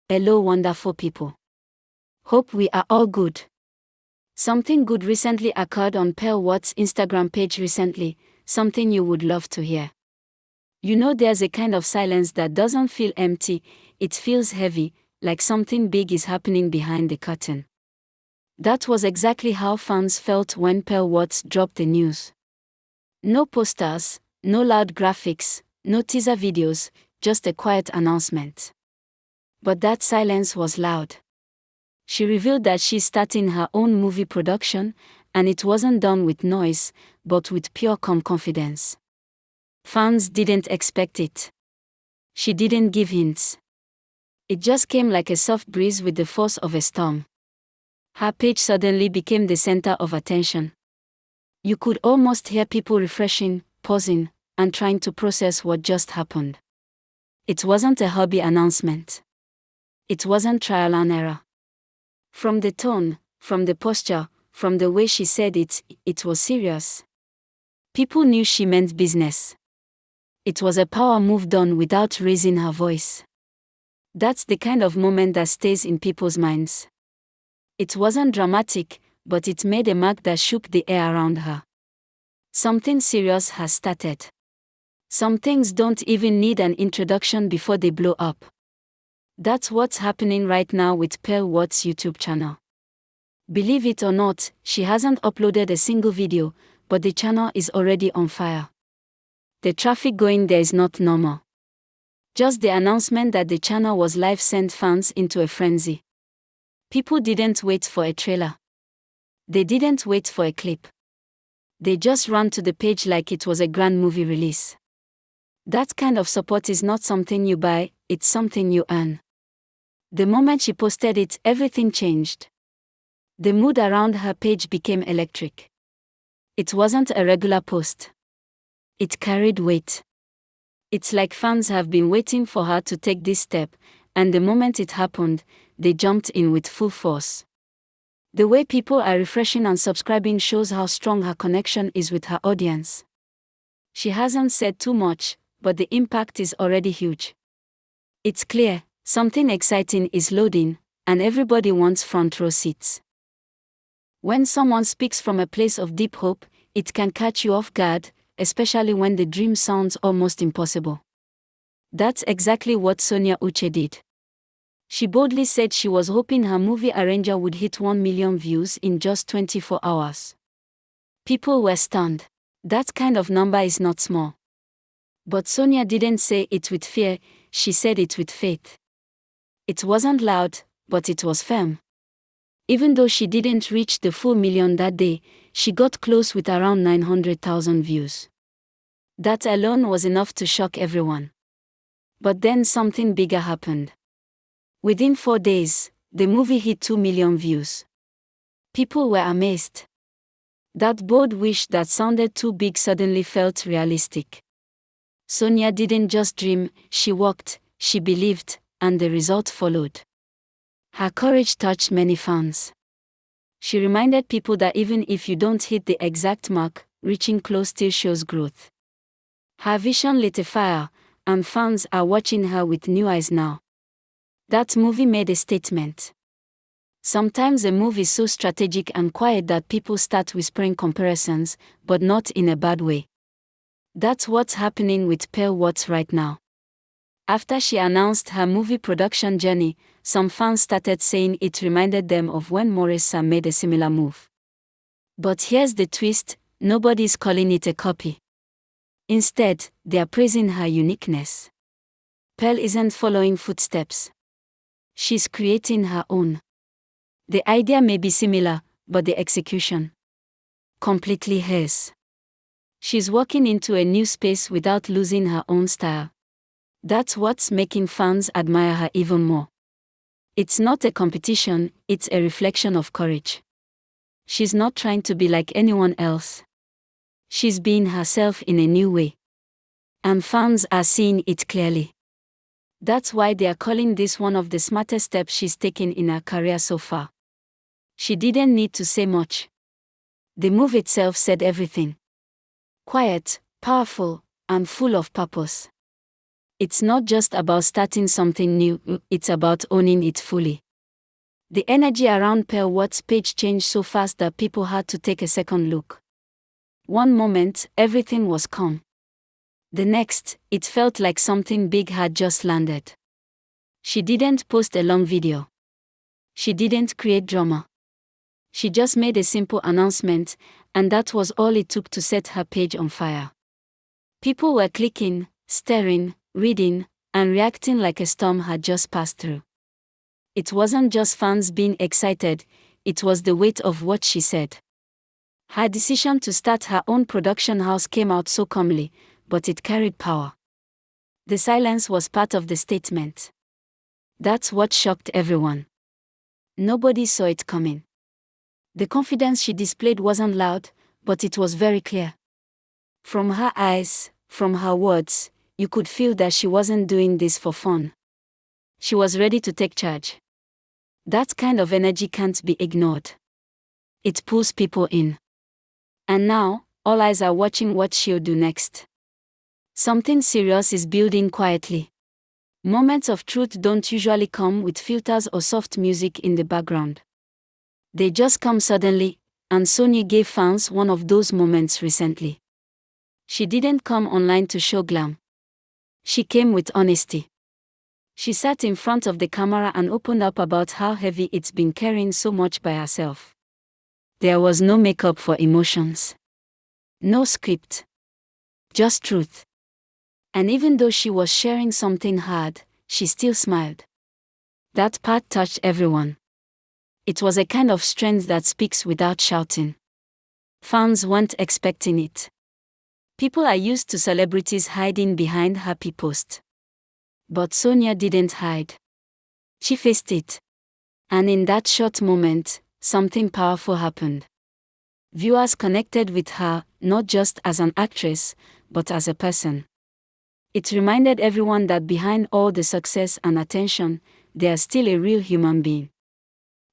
Hello, wonderful people. Hope we are all good. Something good recently occurred on Wats' Instagram page recently, something you would love to hear. You know, there's a kind of silence that doesn't feel empty, it feels heavy, like something big is happening behind the curtain. That was exactly how fans felt when Wats dropped the news. No posters, no loud graphics, no teaser videos, just a quiet announcement. But that silence was loud. She revealed that she's starting her own movie production, and it wasn't done with noise, but with pure confidence. Fans didn't expect it. She didn't give hints. It just came like a soft breeze with the force of a storm. Her page suddenly became the center of attention. You could almost hear people refreshing, pausing, and trying to process what just happened. It wasn't a hobby announcement. It wasn't trial and error. From the tone, from the posture, from the way she said it, it was serious. People knew she meant business. It was a power move done without raising her voice. That's the kind of moment that stays in people's minds. It wasn't dramatic, but it made a mark that shook the air around her. Something serious has started. Some things don't even need an introduction before they blow up. That's what's happening right now with Wats' YouTube channel. Believe it or not, she hasn't uploaded a single video, but the channel is already on fire. The traffic going there is not normal. Just the announcement that the channel was live sent fans into a frenzy. People didn't wait for a trailer. They didn't wait for a clip. They just ran to the page like it was a grand movie release. That kind of support is not something you buy, it's something you earn. The moment she posted it, everything changed. The mood around her page became electric. It wasn't a regular post. It carried weight. It's like fans have been waiting for her to take this step, and the moment it happened, they jumped in with full force. The way people are refreshing and subscribing shows how strong her connection is with her audience. She hasn't said too much, but the impact is already huge. It's clear, something exciting is loading, and everybody wants front row seats. When someone speaks from a place of deep hope, it can catch you off guard, especially when the dream sounds almost impossible. That's exactly what Sonia Uche did. She boldly said she was hoping her movie Arranger would hit 1 million views in just 24 hours. People were stunned. That kind of number is not small. But Sonia didn't say it with fear, she said it with faith. It wasn't loud, but it was firm. Even though she didn't reach the full million that day, she got close with around 900,000 views. That alone was enough to shock everyone. But then something bigger happened. Within 4 days, the movie hit 2 million views. People were amazed. That bold wish that sounded too big suddenly felt realistic. Sonia didn't just dream, she walked, she believed, and the result followed. Her courage touched many fans. She reminded people that even if you don't hit the exact mark, reaching close still shows growth. Her vision lit a fire, and fans are watching her with new eyes now. That movie made a statement. Sometimes a move is so strategic and quiet that people start whispering comparisons, but not in a bad way. That's what's happening with Wats right now. After she announced her movie production journey, some fans started saying it reminded them of when Maurice Sam made a similar move. But here's the twist, nobody's calling it a copy. Instead, they are praising her uniqueness. Isn't following footsteps. She's creating her own. The idea may be similar, but the execution completely hers. She's walking into a new space without losing her own style. That's what's making fans admire her even more. It's not a competition, it's a reflection of courage. She's not trying to be like anyone else. She's being herself in a new way. And fans are seeing it clearly. That's why they are calling this one of the smartest steps she's taken in her career so far. She didn't need to say much. The move itself said everything. Quiet, powerful, and full of purpose. It's not just about starting something new, it's about owning it fully. The energy around Wats' page changed so fast that people had to take a second look. One moment, everything was calm. The next, it felt like something big had just landed. She didn't post a long video. She didn't create drama. She just made a simple announcement, and that was all it took to set her page on fire. People were clicking, staring, reading, and reacting like a storm had just passed through. It wasn't just fans being excited, it was the weight of what she said. Her decision to start her own production house came out so calmly, but it carried power. The silence was part of the statement. That's what shocked everyone. Nobody saw it coming. The confidence she displayed wasn't loud, but it was very clear. From her eyes, from her words, you could feel that she wasn't doing this for fun. She was ready to take charge. That kind of energy can't be ignored. It pulls people in. And now, all eyes are watching what she'll do next. Something serious is building quietly. Moments of truth don't usually come with filters or soft music in the background. They just come suddenly, and Sonia gave fans one of those moments recently. She didn't come online to show glam. She came with honesty. She sat in front of the camera and opened up about how heavy it's been carrying so much by herself. There was no makeup for emotions. No script. Just truth. And even though she was sharing something hard, she still smiled. That part touched everyone. It was a kind of strength that speaks without shouting. Fans weren't expecting it. People are used to celebrities hiding behind happy posts. But Sonia didn't hide. She faced it. And in that short moment, something powerful happened. Viewers connected with her, not just as an actress, but as a person. It reminded everyone that behind all the success and attention, there's still a real human being.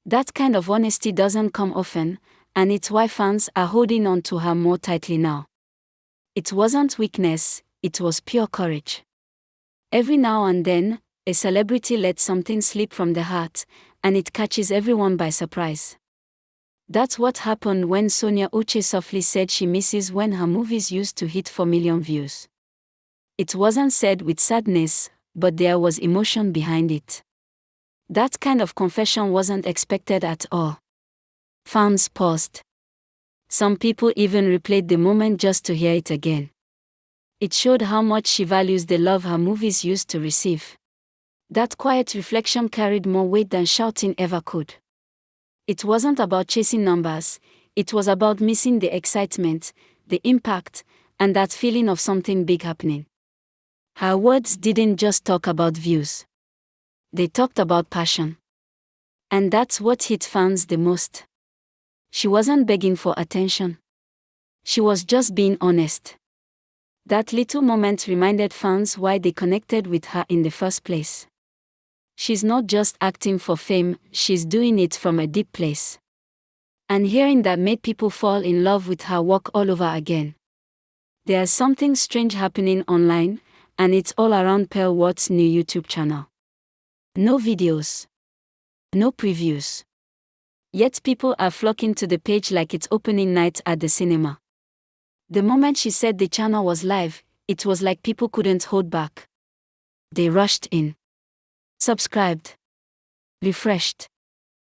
That kind of honesty doesn't come often, and it's why fans are holding on to her more tightly now. It wasn't weakness, it was pure courage. Every now and then, a celebrity lets something slip from the heart, and it catches everyone by surprise. That's what happened when Sonia Uche softly said she misses when her movies used to hit 4 million views. It wasn't said with sadness, but there was emotion behind it. That kind of confession wasn't expected at all. Fans paused. Some people even replayed the moment just to hear it again. It showed how much she values the love her movies used to receive. That quiet reflection carried more weight than shouting ever could. It wasn't about chasing numbers, it was about missing the excitement, the impact, and that feeling of something big happening. Her words didn't just talk about views. They talked about passion. And that's what hit fans the most. She wasn't begging for attention. She was just being honest. That little moment reminded fans why they connected with her in the first place. She's not just acting for fame, she's doing it from a deep place. And hearing that made people fall in love with her work all over again. There's something strange happening online, and it's all around Wats' new YouTube channel. No videos. No previews. Yet people are flocking to the page like it's opening night at the cinema. The moment she said the channel was live, it was like people couldn't hold back. They rushed in. Subscribed. Refreshed.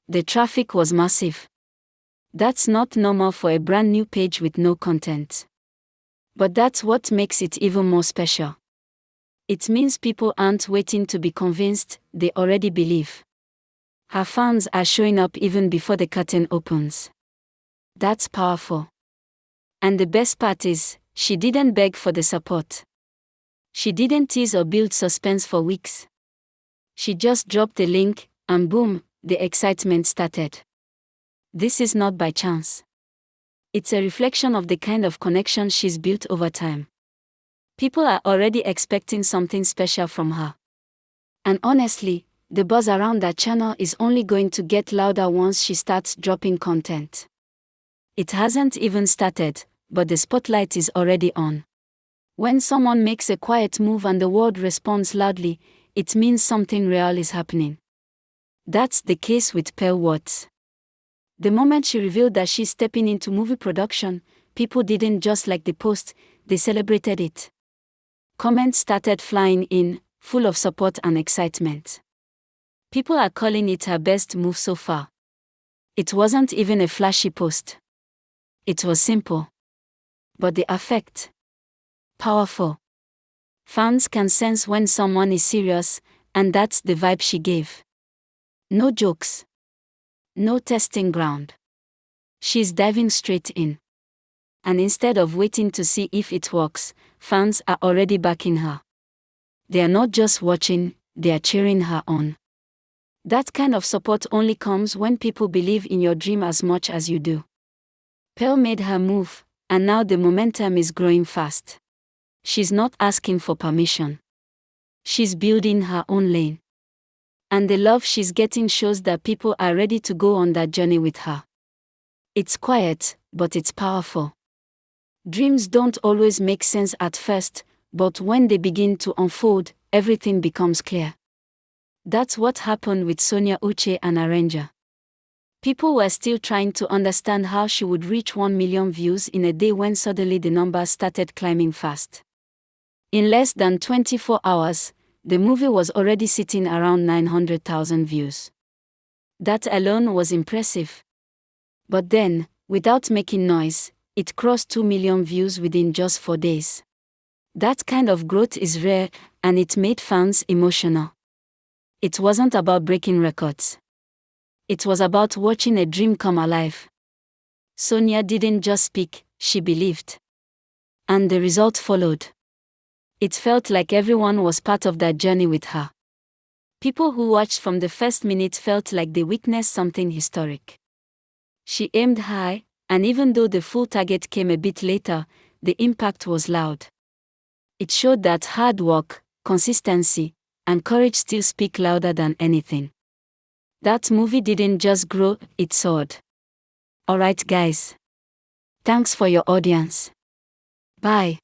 The traffic was massive. That's not normal for a brand new page with no content. But that's what makes it even more special. It means people aren't waiting to be convinced, they already believe. Her fans are showing up even before the curtain opens. That's powerful. And the best part is, she didn't beg for the support. She didn't tease or build suspense for weeks. She just dropped the link, and boom, the excitement started. This is not by chance. It's a reflection of the kind of connection she's built over time. People are already expecting something special from her. And honestly, the buzz around that channel is only going to get louder once she starts dropping content. It hasn't even started, but the spotlight is already on. When someone makes a quiet move and the world responds loudly, it means something real is happening. That's the case with Wats. The moment she revealed that she's stepping into movie production, people didn't just like the post, they celebrated it. Comments started flying in, full of support and excitement. People are calling it her best move so far. It wasn't even a flashy post. It was simple. But the effect? Powerful. Fans can sense when someone is serious, and that's the vibe she gave. No jokes. No testing ground. She's diving straight in. And instead of waiting to see if it works, fans are already backing her. They are not just watching, they are cheering her on. That kind of support only comes when people believe in your dream as much as you do. Pearl made her move, and now the momentum is growing fast. She's not asking for permission. She's building her own lane. And the love she's getting shows that people are ready to go on that journey with her. It's quiet, but it's powerful. Dreams don't always make sense at first, but when they begin to unfold, everything becomes clear. That's what happened with Sonia Uche and Arranger. People were still trying to understand how she would reach 1 million views in a day when suddenly the numbers started climbing fast. In less than 24 hours, the movie was already sitting around 900,000 views. That alone was impressive. But then, without making noise, it crossed 2 million views within just 4 days. That kind of growth is rare, and it made fans emotional. It wasn't about breaking records. It was about watching a dream come alive. Sonia didn't just speak, she believed. And the result followed. It felt like everyone was part of that journey with her. People who watched from the first minute felt like they witnessed something historic. She aimed high, and even though the full target came a bit later, the impact was loud. It showed that hard work, consistency, and courage still speak louder than anything. That movie didn't just grow, it soared. Alright guys. Thanks for your audience. Bye.